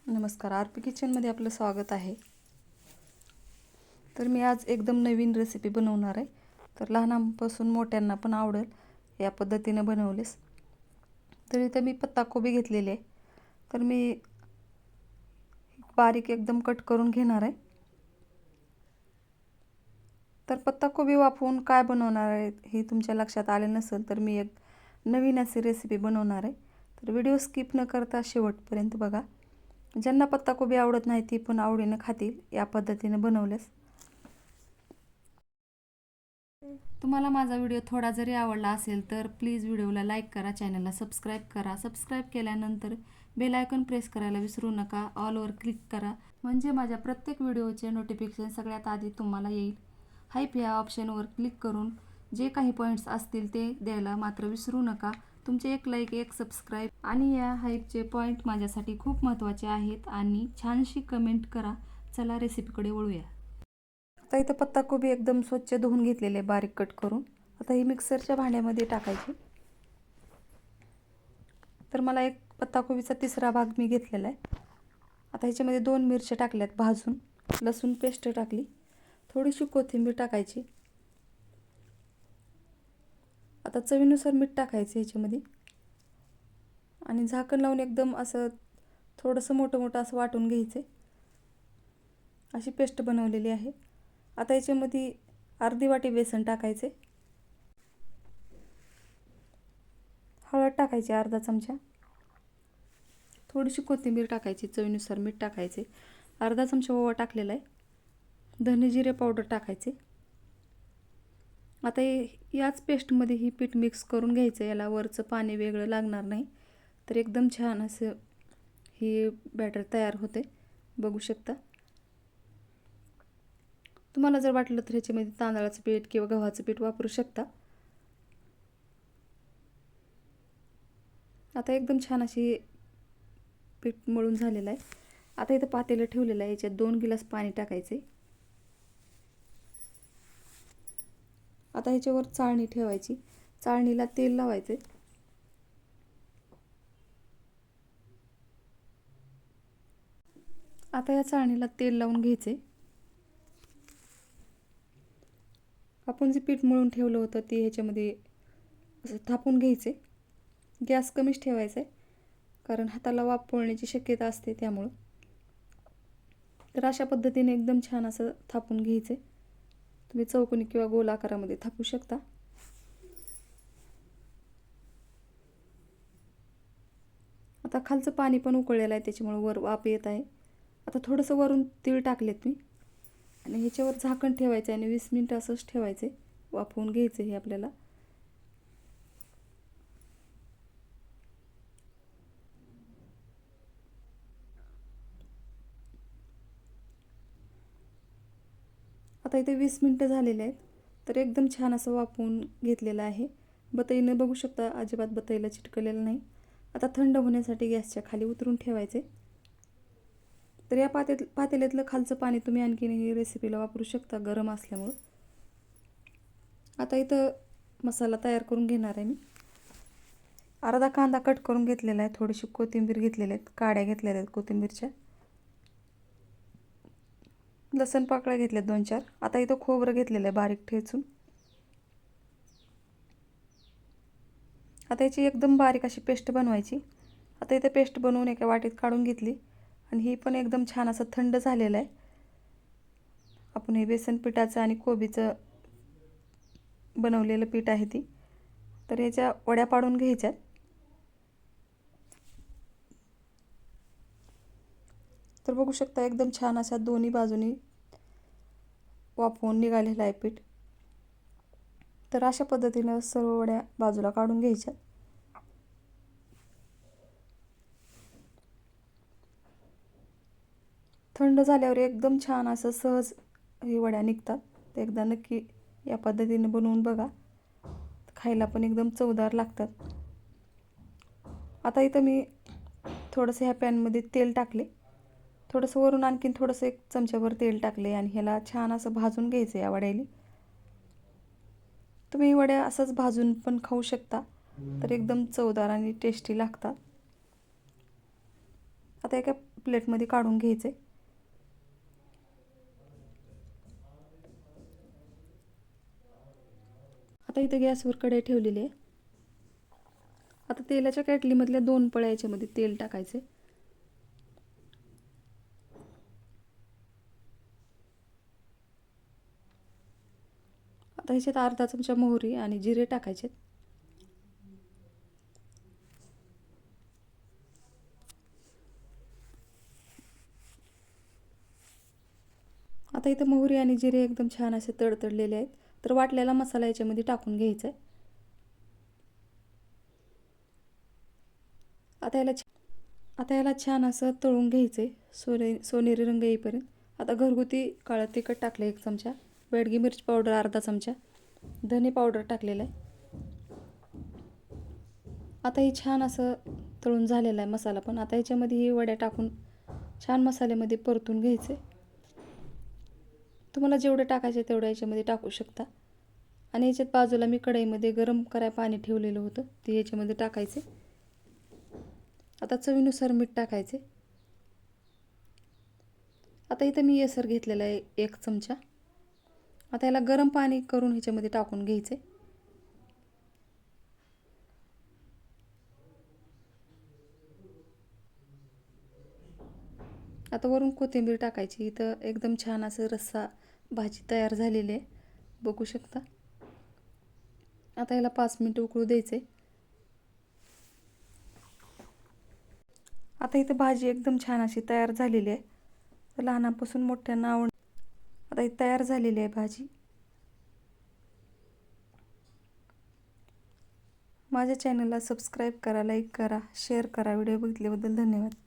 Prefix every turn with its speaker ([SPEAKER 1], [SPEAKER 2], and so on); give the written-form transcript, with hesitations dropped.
[SPEAKER 1] नमस्कार, आरपी किचनमध्ये आपलं स्वागत आहे. तर मी आज एकदम नवीन रेसिपी बनवणार आहे. तर लहानांपासून मोठ्यांना पण आवडेल या पद्धतीने बनवलेस. तर इथे मी पत्ताकोबी घेतलेली आहे. तर मी बारीक एकदम कट करून घेणार आहे. तर पत्ताकोबी वापरून काय बनवणार आहे हे तुमच्या लक्षात आले नसेल तर मी एक नवीन अशी रेसिपी बनवणार आहे. तर व्हिडिओ स्किप न करता शेवटपर्यंत बघा. ज्यांना पत्ताकोबी आवडत नाही ती पण आवडीने खातील या पद्धतीने बनवल्यास. तुम्हाला माझा व्हिडिओ थोडा जरी आवडला असेल तर प्लीज व्हिडिओला लाईक करा, चॅनलला सबस्क्राईब करा. सबस्क्राईब केल्यानंतर बेल आयकॉन प्रेस करायला विसरू नका. ऑलवर क्लिक करा म्हणजे माझ्या प्रत्येक व्हिडिओचे नोटिफिकेशन सगळ्यात आधी तुम्हाला येईल. हाईप या ऑप्शनवर क्लिक करून जे काही पॉईंट्स असतील ते द्यायला मात्र विसरू नका. तुमचे एक लाईक, एक सबस्क्राईब आणि या हाईपचे पॉईंट माझ्यासाठी खूप महत्त्वाचे आहेत. आणि छानशी कमेंट करा. चला रेसिपीकडे वळूया. आता इथं पत्ताकोबी एकदम स्वच्छ धुवून घेतलेले बारीक कट करून. आता ही मिक्सरच्या भांड्यामध्ये टाकायची. तर मला एक पत्ताकोबीचा तिसरा भाग मी घेतलेला आहे. आता ह्याच्यामध्ये 2 मिरच्या टाकल्यात भाजून, लसूण पेस्ट टाकली, थोडीशी कोथिंबीर टाकायची. आता चवीनुसार मीठ टाकायचं ह्याच्यामध्ये आणि झाकण लावून एकदम असं थोडंसं मोठं मोठं असं वाटून घ्यायचं. अशी पेस्ट बनवलेली आहे. आता याच्यामध्ये अर्धी वाटी बेसन टाकायचे, हळद टाकायची अर्धा चमचा, थोडीशी कोथिंबीर टाकायची, चवीनुसार मीठ टाकायचे, अर्धा चमचा ओवा टाकलेला आहे, धने जिरे पावडर टाकायचे. आता याच पेस्टमध्ये ही पीठ मिक्स करून घ्यायचं. याला वरचं पाणी वेगळं लागणार नाही. तर एकदम छान असं ही बॅटर तयार होते, बघू शकता. तुम्हाला जर वाटलं तर ह्याच्यामध्ये तांदळाचं पीठ किंवा गव्हाचं पीठ वापरू शकता. आता एकदम छान अशी पीठ मळून झालेलं आहे. आता इथं पातेलं ठेवलेलं आहे. याच्यात 2 गिलास पाणी टाकायचे. आता ह्याच्यावर चाळणी ठेवायची, चाळणीला तेल लावायचे. आता या चाळणीला तेल लावून घ्यायचे. आपण जे पीठ मळून ठेवलं होतं ते ह्याच्यामध्ये असं थापून घ्यायचे. गॅस कमीच ठेवायचा आहे कारण हाताला वाफ पोळण्याची शक्यता असते त्यामुळं. तर अशा पद्धतीने एकदम छान असं थापून घ्यायचे. तुम्ही चौकोनी किंवा गोल आकारामध्ये थापू शकता. आता खालचं पाणी पण उकळलेलं आहे त्याच्यामुळे वर वाफ येत आहे. आता थोडंसं वरून तीळ टाकलेत मी आणि ह्याच्यावर झाकण ठेवायचं आणि 20 मिनिटं असंच ठेवायचे. वाफवून घ्यायचं हे आपल्याला. आता इथे 20 मिनिटं झालेले आहेत. तर एकदम छान असं वाफवून घेतलेलं आहे. बतईनं बघू शकता अजिबात बतईला चिटकलेलं नाही. आता थंड होण्यासाठी गॅसच्या खाली उतरून ठेवायचे. तर या पातेल्यातलं खालचं पाणी तुम्ही आणखीन रेसिपीला वापरू शकता गरम असल्यामुळं. आता इथं मसाला तयार करून घेणार आहे मी. अर्धा कांदा कट करून घेतलेला आहे, थोडीशी कोथिंबीर घेतलेली आहेत, काड्या घेतलेल्या आहेत कोथिंबीरच्या, लसण पाकळ्या घेतल्या 2-4. आता इथं खोबरं घेतलेलं आहे बारीक ठेचून. आता याची एकदम बारीक अशी पेस्ट बनवायची. आता इथे पेस्ट बनवून एका वाटीत काढून घेतली आणि ही पण एकदम छान असं थंड झालेलं आहे. आपण हे बेसन पिठाचं आणि कोबीचं बनवलेलं पीठ आहे ती. तर ह्याच्या वड्या पाडून घ्यायच्यात. तर बघू शकता एकदम छान अशा दोन्ही बाजूनी वाफवून निघालेलं आहे पीठ. तर अशा पद्धतीनं सर्व वड्या बाजूला काढून घ्यायच्या. थंड झाल्यावर एकदम छान असं सहज ही वड्या निघतात. ते एकदा नक्की या पद्धतीने बनवून बघा, खायला पण एकदम चवदार लागतात. आता इथं मी थोडंसं ह्या पॅनमध्ये तेल टाकले, थोडंसं वरून आणखीन थोडंसं 1 चमच्याभर तेल टाकले आणि ह्याला छान असं भाजून घ्यायचं या वड्याला. तुम्ही वड्या असंच भाजून पण खाऊ शकता, तर एकदम चवदार आणि टेस्टी लागतात. आता एका प्लेटमध्ये काढून घ्यायचे. आता इथं गॅसवर कढई ठेवलेली आहे. आता तेलाच्या केटलीमधल्या 2 पळ्या याच्यामध्ये तेल टाकायचे. आता ह्याच्यात अर्धा चमचा मोहरी आणि जिरे टाकायचे. आता इथं मोहरी आणि जिरे एकदम छान असे तडतडलेले आहेत. तर वाटलेला मसाला याच्यामध्ये टाकून घ्यायचा आहे. आता याला छान असं तळून घ्यायचं आहे सोनेरी रंग येईपर्यंत. आता घरगुती काळं तिखट टाकलं 1 चमचा, बेडगी मिरची पावडर अर्धा चमचा, धने पावडर टाकलेलं आहे. आता हे छान असं तळून झालेलं आहे मसाला पण. आता याच्यामध्ये ही वड्या टाकून छान मसाल्यामध्ये परतून घ्यायचे. तुम्हाला जेवढे टाकायचे तेवढं याच्यामध्ये टाकू शकता. आणि याच्यात बाजूला मी कढईमध्ये गरम करायला पाणी ठेवलेलं होतं ते याच्यामध्ये टाकायचे. आता चवीनुसार मीठ टाकायचे. आता इथं मी येसर घेतलेला आहे 1 चमचा. आता याला गरम पाणी करून ह्याच्यामध्ये टाकून घ्यायचे. आता वरून कोथिंबीर टाकायची. इथं एकदम छान असं रस्सा भाजी तयार झालेली आहे, बघू शकता. आता याला 5 मिनिटं उकळू द्यायचे. आता इथं भाजी एकदम छान अशी तयार झालेली आहे. लहानापासून मोठ्यांना आता ही तयार झालेली आहे भाजी. माझ्या चॅनलला सबस्क्राईब करा, लाईक करा, शेअर करा. व्हिडिओ बघितल्याबद्दल धन्यवाद.